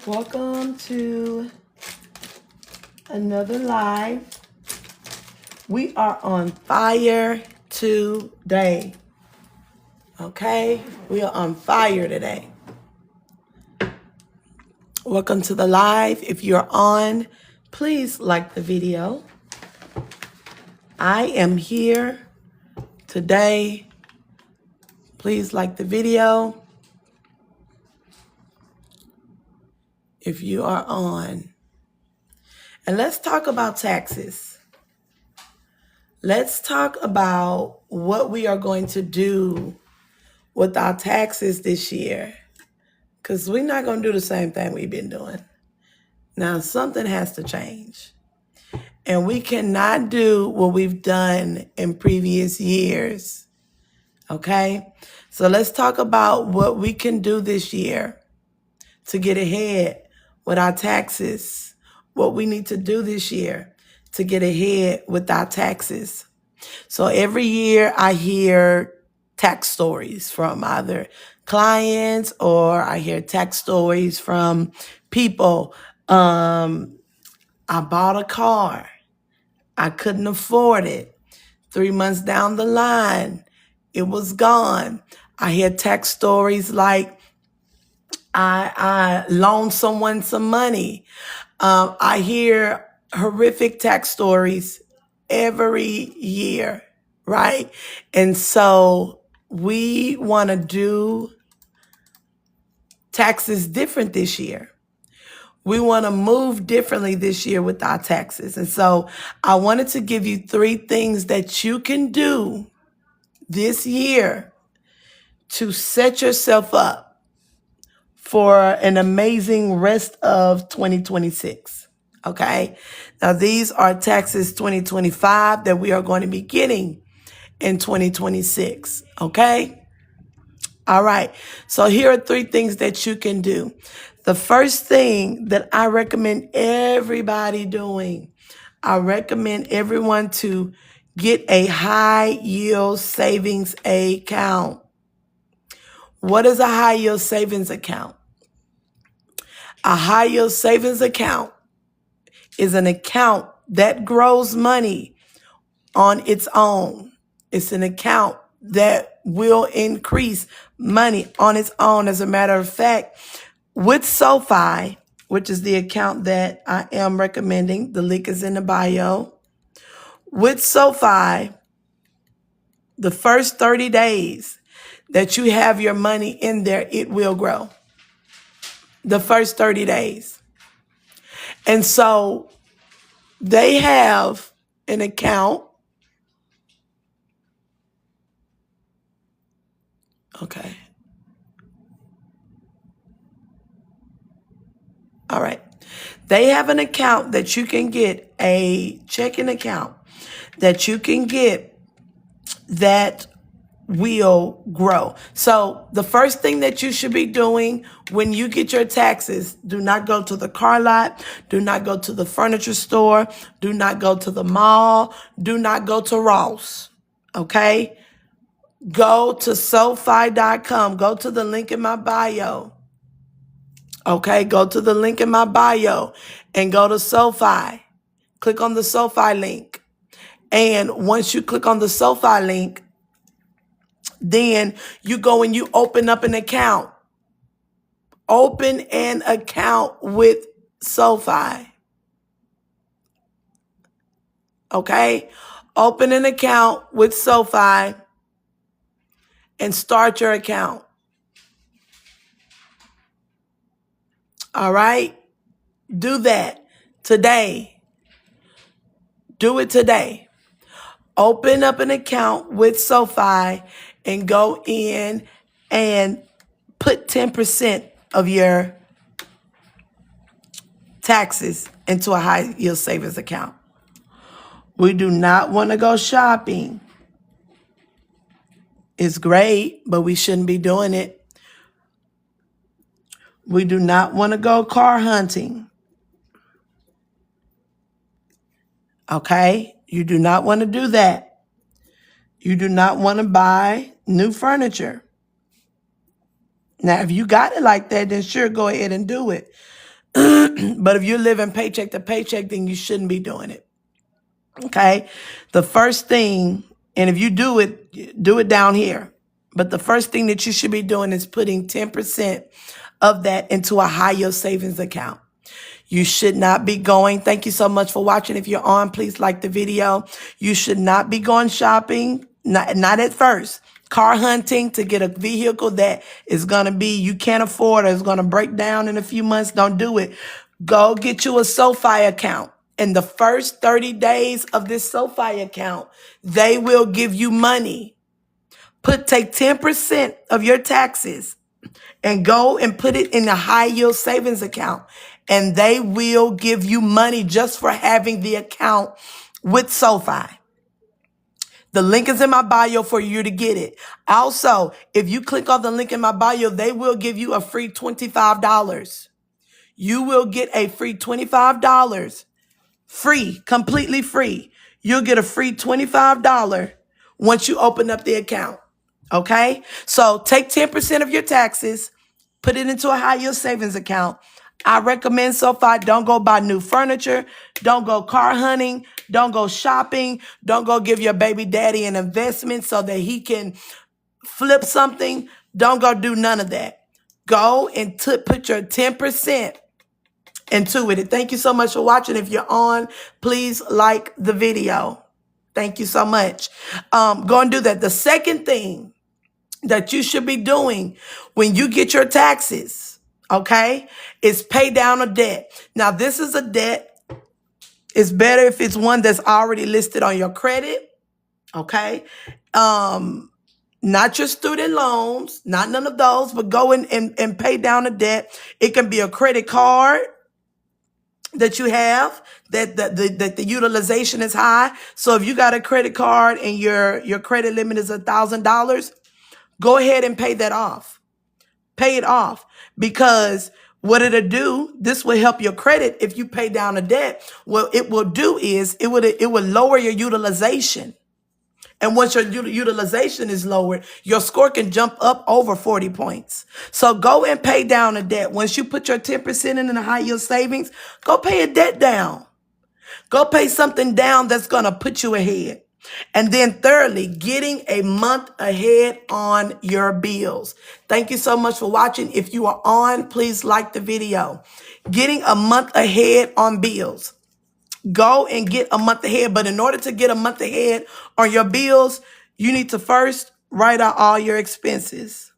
Welcome to another live. We are on fire today. Okay? We are on fire today. Welcome to the live. If you're on, please like the video. I am here today. Please like the video. If you are on. And let's talk about taxes. Let's talk about what we are going to do with our taxes this year. Because we're not going to do the same thing we've been doing. Now, something has to change. And we cannot do what we've done in previous years. Okay? So let's talk about what we can do this year to get ahead with our taxes. What we need to do this year to get ahead with our taxes. So every year I hear tax stories from either clients or I hear tax stories from people. I bought a car. I couldn't afford it. 3 months down the line, it was gone. I hear tax stories like I loaned someone some money. I hear horrific tax stories every year, right? And so we want to do taxes different this year. We want to move differently this year with our taxes. And so I wanted to give you 3 things that you can do this year to set yourself up for an amazing rest of 2026. Okay. Now, these are taxes 2025 that we are going to be getting in 2026. Okay. All right. So here are 3 things that you can do. The first thing that I recommend everybody doing, I recommend everyone to get a high yield savings account. What is a high yield savings account? A high yield savings account is an account that grows money on its own. It's an account that will increase money on its own. As a matter of fact, with SoFi, which is the account that I am recommending, the link is in the bio. With SoFi, the first 30 days that you have your money in there, it will grow. The first 30 days. And so they have an account. Okay. All right. They have an account that you can get, a checking account that you can get that will grow. So the first thing that you should be doing when you get your taxes, do not go to the car lot, do not go to the furniture store, do not go to the mall, do not go to Ross. Okay? Go to SoFi.com. Go to the link in my bio. Okay, go to the link in my bio and go to SoFi. Click on the SoFi link. And once you click on the SoFi link, then you go and you open up an account. Open an account with SoFi. Okay? Open an account with SoFi and start your account. All right? Do that today. Do it today. Open up an account with SoFi and go in and put 10% of your taxes into a high yield savings account. We do not want to go shopping. It's great, but we shouldn't be doing it. We do not want to go car hunting. Okay? You do not want to do that. You do not want to buy new furniture. Now, if you got it like that, then sure, go ahead and do it. But if you're living paycheck to paycheck, then you shouldn't be doing it. Okay. The first thing, and if you do it down here. But the first thing that you should be doing is putting 10% of that into a high yield savings account. You should not be going. Thank you so much for watching. If you're on, please like the video. You should not be going shopping, not at first. Car hunting to get a vehicle that is going to be, you can't afford or is going to break down in a few months. Don't do it. Go get you a SoFi account. In the first 30 days of this SoFi account, they will give you money. Take 10% of your taxes and go and put it in a high yield savings account. And they will give you money just for having the account with SoFi. The link is in my bio for you to get it. Also, if you click on the link in my bio, they will give you a free $25. You will get a free $25. Free, completely free. You'll get a free $25 once you open up the account. Okay? So take 10% of your taxes, put it into a high yield savings account. I recommend SoFi. Don't go buy new furniture. Don't go car hunting. Don't go shopping. Don't go give your baby daddy an investment so that he can flip something. Don't go do none of that. Go and put your 10% into it. And thank you so much for watching. If you're on, please like the video. Thank you so much. Go and do that. The second thing that you should be doing when you get your taxes, okay, is pay down a debt. Now, this is a debt. It's better if it's one that's already listed on your credit, okay? Not your student loans, not none of those, but go in and pay down a debt. It can be a credit card that you have that the utilization is high. So if you got a credit card and your credit limit is $1,000, go ahead and pay that off. Pay it off, because what it'll do, this will help your credit if you pay down a debt. What it will do is it will lower your utilization. And once your utilization is lowered, your score can jump up over 40 points. So go and pay down a debt. Once you put your 10% in the high yield savings, go pay a debt down. Go pay something down that's going to put you ahead. And then thirdly, getting a month ahead on your bills. Thank you so much for watching. If you are on, please like the video. Getting a month ahead on bills. Go and get a month ahead. But in order to get a month ahead on your bills, you need to first write out all your expenses.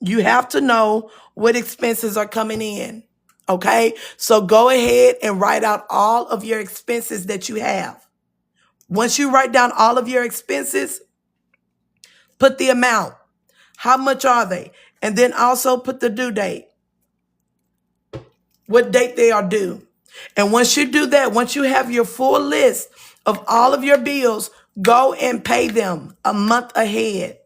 You have to know what expenses are coming in. Okay? So go ahead and write out all of your expenses that you have. Once you write down all of your expenses, put the amount. How much are they? And then also put the due date. What date they are due. And once you do that, once you have your full list of all of your bills, go and pay them a month ahead.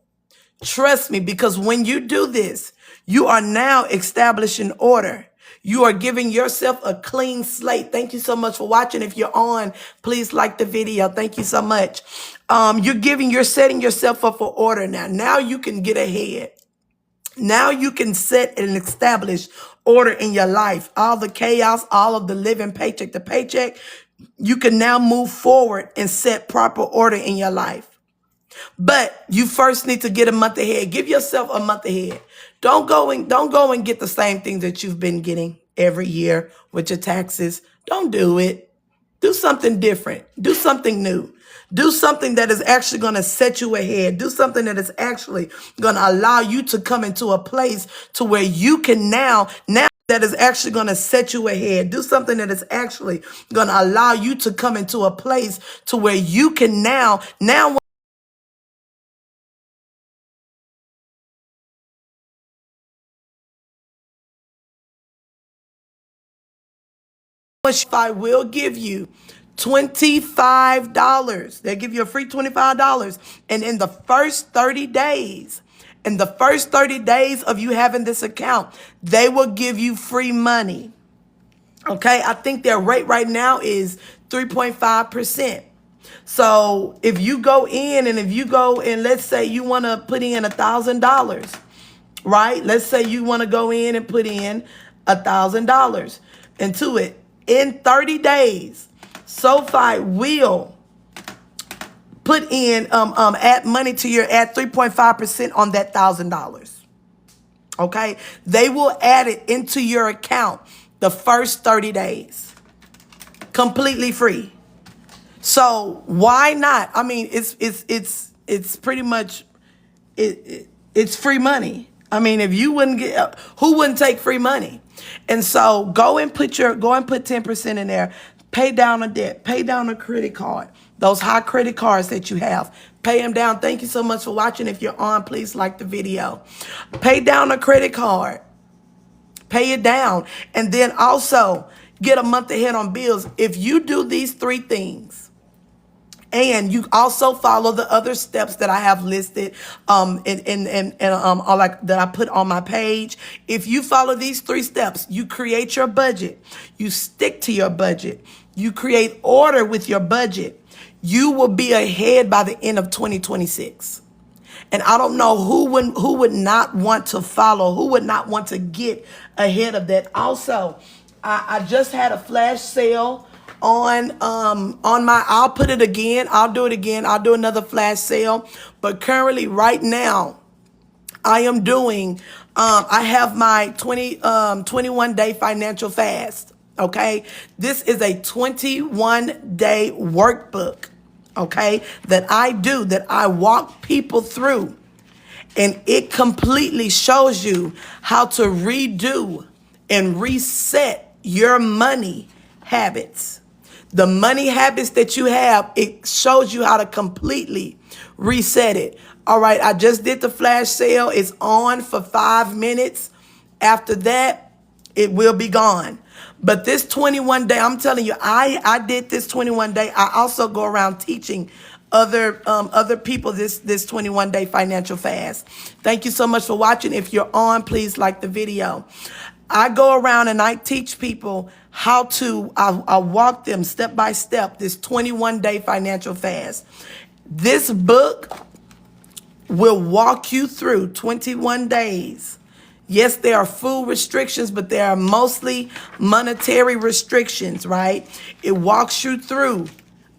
Trust me, because when you do this, you are now establishing order. You are giving yourself a clean slate. Thank you so much for watching. If you're on, please like the video. Thank you so much. You're setting yourself up for order now. Now you can get ahead. Now you can set and establish order in your life. All the chaos, all of the living paycheck to paycheck, you can now move forward and set proper order in your life. But you first need to get a month ahead. Give yourself a month ahead. Don't go and get the same thing that you've been getting every year with your taxes. Don't do it. Do something different. Do something new. Do something that is actually going to set you ahead. Do something that is actually going to allow you to come into a place to where you can now that is actually going to set you ahead. Do something that is actually going to allow you to come into a place to where you can now I will give you $25. They'll give you a free $25. And in the first 30 days, of you having this account, they will give you free money. Okay? I think their rate right now is 3.5%. So if you go in and let's say you want to put in $1,000 right? Let's say you want to go in and put in $1,000 into it. In 30 days, SoFi will put in, add money to your, add 3.5% on that $1,000. Okay? They will add it into your account the first 30 days. Completely free. So why not? I mean, it's pretty much, it's free money. I mean, if you wouldn't get, who wouldn't take free money? And so go and put 10% in there. Pay down a debt. Pay down a credit card. Those high credit cards that you have. Pay them down. Thank you so much for watching. If you're on, please like the video. Pay down a credit card. Pay it down. And then also get a month ahead on bills. If you do these 3 things, and you also follow the other steps that I have listed, like that I put on my page. If you follow these 3 steps, you create your budget, you stick to your budget, you create order with your budget, you will be ahead by the end of 2026. And I don't know who would not want to follow, who would not want to get ahead of that. Also, I just had a flash sale on my, I'll put it again. I'll do it again. I'll do another flash sale. But currently right now, I am doing, I have my 21-day financial fast. Okay. This is a 21-day workbook. Okay. That I walk people through, and it completely shows you how to redo and reset your money habits. The money habits that you have, it shows you how to completely reset it. All right, I just did the flash sale. It's on for 5 minutes. After that, it will be gone. But this 21-day, I'm telling you, I did this 21-day. I also go around teaching other people this 21-day financial fast. Thank you so much for watching. If you're on, please like the video. I go around and I teach people how to, I walk them step by step, this 21-day financial fast. This book will walk you through 21 days. Yes, there are food restrictions, but there are mostly monetary restrictions, right? It walks you through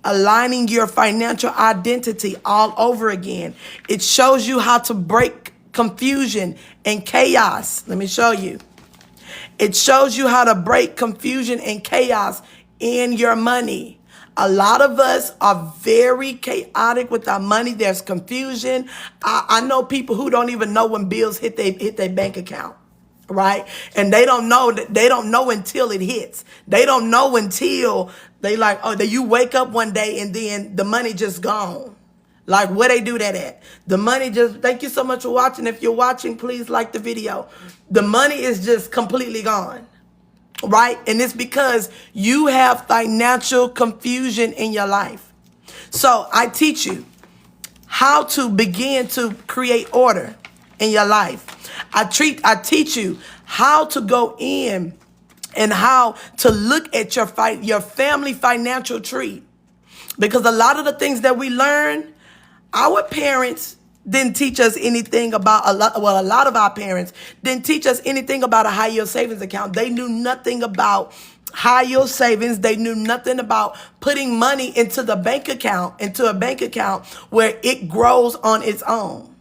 aligning your financial identity all over again. It shows you how to break confusion and chaos. Let me show you. It shows you how to break confusion and chaos in your money. A lot of us are very chaotic with our money. There's confusion. I know people who don't even know when bills hit their bank account, right? And they don't know until it hits. They don't know until they you wake up one day and then the money just gone. Like, where they do that at? The money just, thank you so much for watching. If you're watching, please like the video. The money is just completely gone, right? And it's because you have financial confusion in your life. So I teach you how to begin to create order in your life. I teach you how to go in and how to look at your family financial tree. Because a lot of the things that we learn, our parents didn't teach us anything about a lot of our parents didn't teach us anything about a high yield savings account. They knew nothing about high yield savings. They knew nothing about putting money into a bank account where it grows on its own.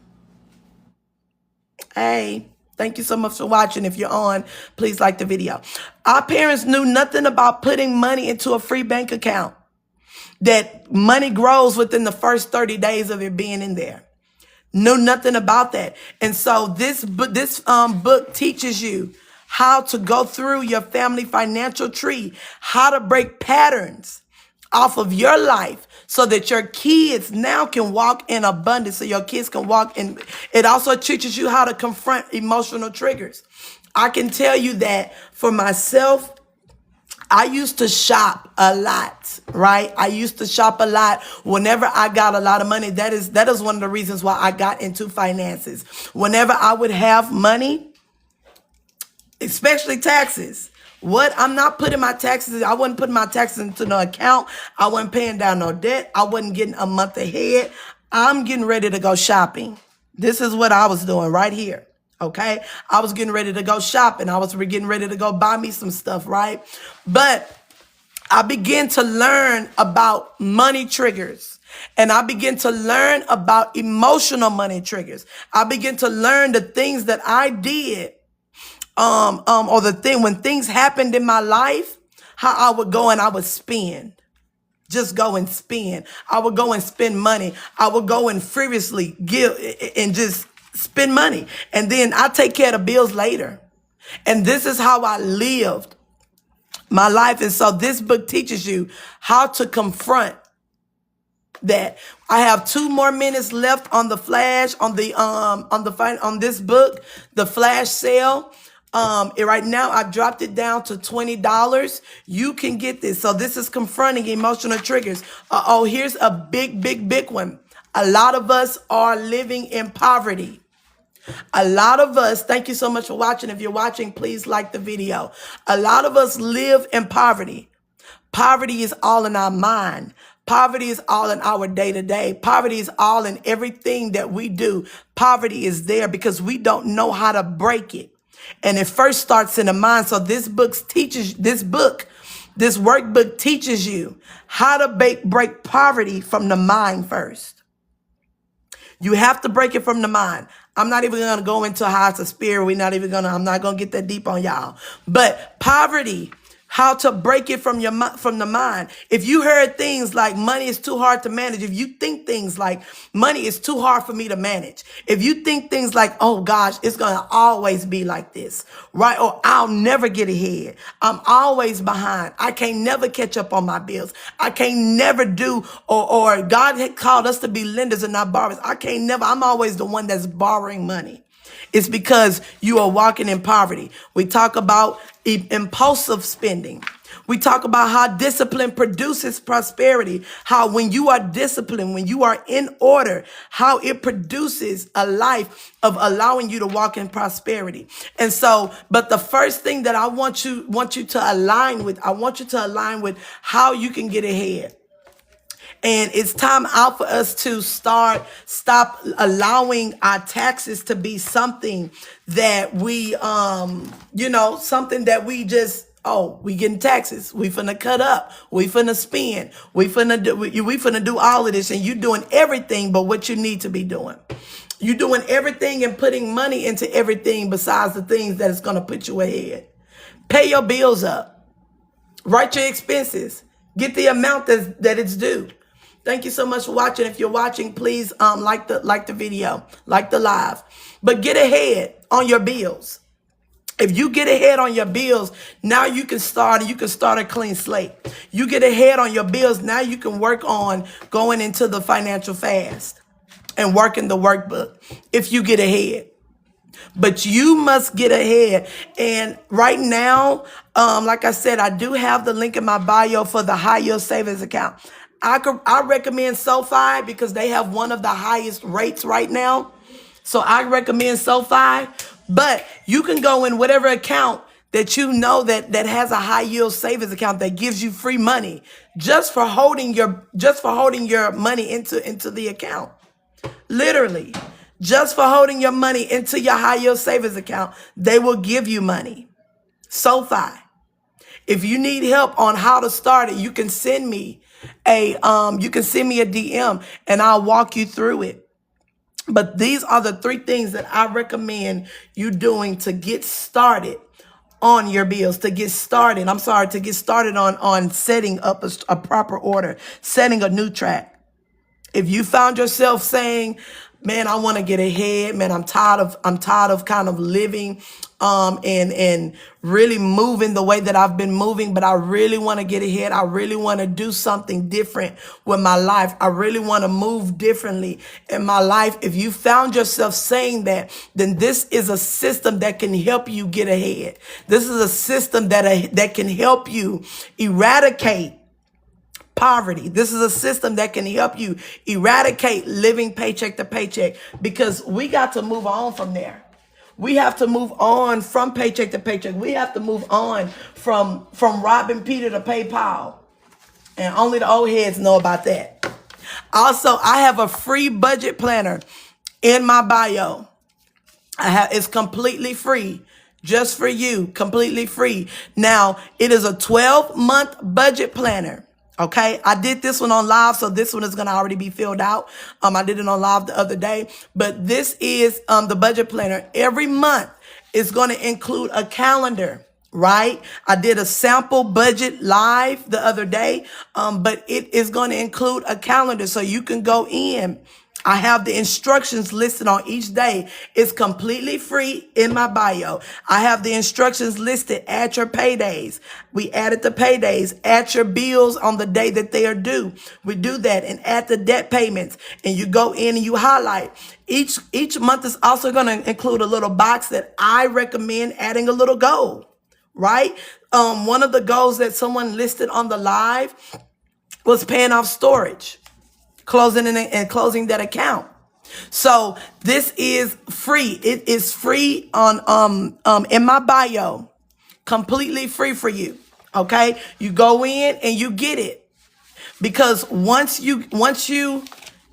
Hey, thank you so much for watching. If you're on, please like the video. Our parents knew nothing about putting money into a free bank account, that money grows within the first 30 days of it being in there. Knew nothing about that. And so this book teaches you how to go through your family financial tree, how to break patterns off of your life so that your kids now can walk in abundance, so your kids can walk in. It also teaches you how to confront emotional triggers. I can tell you that for myself, I used to shop a lot, right? I used to shop a lot whenever I got a lot of money. That is one of the reasons why I got into finances. Whenever I would have money, especially taxes, I'm not putting my taxes, I wasn't putting my taxes into no account. I wasn't paying down no debt. I wasn't getting a month ahead. I'm getting ready to go shopping. This is what I was doing right here. Okay. I was getting ready to go shopping. I was getting ready to go buy me some stuff, right? But I began to learn about money triggers. And I began to learn about emotional money triggers. I began to learn the things that I did, or the thing when things happened in my life, how I would go and I would spend. Just go and spend. I would go and spend money. I would go and frivolously give and just spend money. And then I take care of the bills later. And this is how I lived my life. And so this book teaches you how to confront that. I have 2 more minutes left on the flash, on this book, the flash sale. Right now I dropped it down to $20. You can get this. So this is confronting emotional triggers. Here's a big one. A lot of us are living in poverty. A lot of us, thank you so much for watching. If you're watching, please like the video. A lot of us live in poverty. Poverty is all in our mind. Poverty is all in our day-to-day. Poverty is all in everything that we do. Poverty is there because we don't know how to break it. And it first starts in the mind. So this workbook teaches you how to break poverty from the mind first. You have to break it from the mind. I'm not even going to go into how it's a spirit. I'm not going to get that deep on y'all. But poverty, how to break it from the mind. If you heard things like money is too hard to manage, if you think things like money is too hard for me to manage, if you think things like, oh gosh, it's going to always be like this, right? Or I'll never get ahead. I'm always behind. I can't never catch up on my bills. I can't never do, or God had called us to be lenders and not borrowers. I'm always the one that's borrowing money. It's because you are walking in poverty. We talk about impulsive spending. We talk about how discipline produces prosperity, how when you are disciplined, when you are in order, how it produces a life of allowing you to walk in prosperity. And so, but the first thing that I want you to align with, how you can get ahead. And it's time out for us to stop allowing our taxes to be something that we, something that we just, we getting taxes. We finna cut up. We finna spend. We finna do all of this. And you doing everything but what you need to be doing. You doing everything and putting money into everything besides the things that is going to put you ahead. Pay your bills up. Write your expenses. Get the amount that it's due. Thank you so much for watching. If you're watching, please like the video, like the live. But get ahead on your bills. If you get ahead on your bills, now you can start a clean slate. You get ahead on your bills, now you can work on going into the financial fast and working the workbook if you get ahead. But you must get ahead. And right now, like I said, I do have the link in my bio for the high yield savings account. I recommend SoFi because they have one of the highest rates right now. So I recommend SoFi, but you can go in whatever account that you know that has a high yield savings account that gives you free money just for holding your money into the account. Literally, just for holding your money into your high yield savings account, they will give you money. SoFi. If you need help on how to start it, you can send me a DM and I'll walk you through it. But these are the 3 things that I recommend you doing to get started on your bills, to get started on setting up a proper order, setting a new track. If you found yourself saying, man, I want to get ahead, man, I'm tired of kind of living and really moving the way that I've been moving, but I really want to get ahead. I really want to do something different with my life. I really want to move differently in my life. If you found yourself saying that, then this is a system that can help you get ahead. This is a system that can help you eradicate poverty. This is a system that can help you eradicate living paycheck to paycheck, because we got to move on from there. We have to move on from paycheck to paycheck. We have to move on from robbing Peter to pay Paul. And only the old heads know about that. Also, I have a free budget planner in my bio. It's completely free. Just for you, completely free. Now, it is a 12-month budget planner. Okay, I did this one on live, so this one is gonna already be filled out. I did it on live the other day, but this is the budget planner. Every month is gonna include a calendar, right? I did a sample budget live the other day, but it is gonna include a calendar, so you can go in. I have the instructions listed on each day. It's completely free in my bio. I have the instructions listed. Add your paydays. We added the paydays. Add your bills on the day that they are due. We do that, and add the debt payments. And you go in and you highlight. Each month is also going to include a little box that I recommend adding a little goal, right? One of the goals that someone listed on the live was paying off storage, closing and closing that account. So this is free. It is free on in my bio, completely free for you. Okay, you go in and you get it, because once you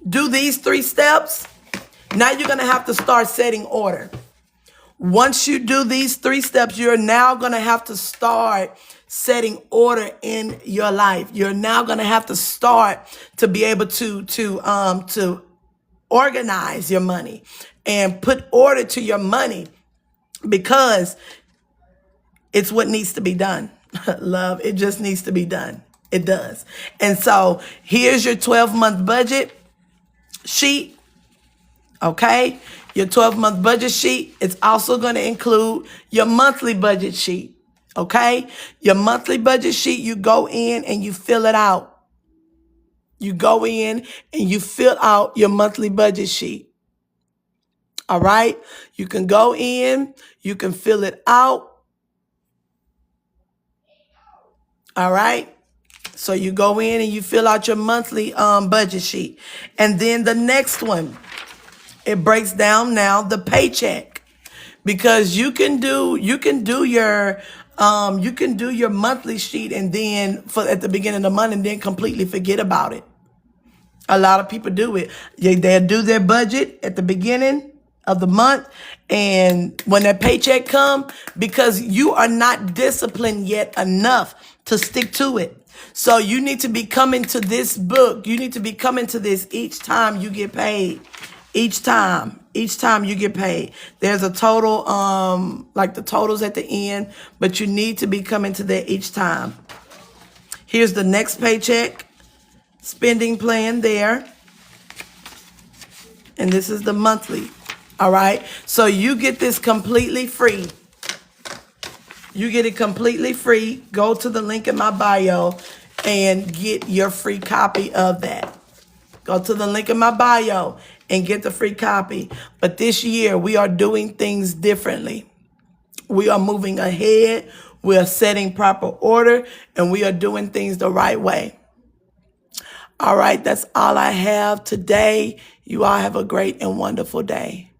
do these 3 steps, now you're gonna have to start setting order. Once you do these 3 steps, you're now gonna have to start setting order in your life. You're now going to have to start to be able to organize your money and put order to your money, because it's what needs to be done. Love, it just needs to be done. It does. And so here's your 12-month budget sheet. Okay, your 12-month budget sheet. It's also going to include your monthly budget sheet. Okay, your monthly budget sheet, you go in and you fill it out. You go in and you fill out your monthly budget sheet. All right, you can go in, you can fill it out. All right, so you go in and you fill out your monthly budget sheet. And then the next one, it breaks down now the paycheck, because you can do your monthly sheet and then at the beginning of the month and then completely forget about it. A lot of people do it. They'll do their budget at the beginning of the month, and when that paycheck comes, because you are not disciplined yet enough to stick to it. So you need to be coming to this book. You need to be coming to this each time you get paid. Each time you get paid. There's a total, like the totals at the end, but you need to be coming to that each time. Here's the next paycheck spending plan there. And this is the monthly. All right. So you get this completely free. You get it completely free. Go to the link in my bio and get your free copy of that. Go to the link in my bio and get the free copy. But this year, we are doing things differently. We are moving ahead. We are setting proper order, and we are doing things the right way. All right, that's all I have today. You all have a great and wonderful day.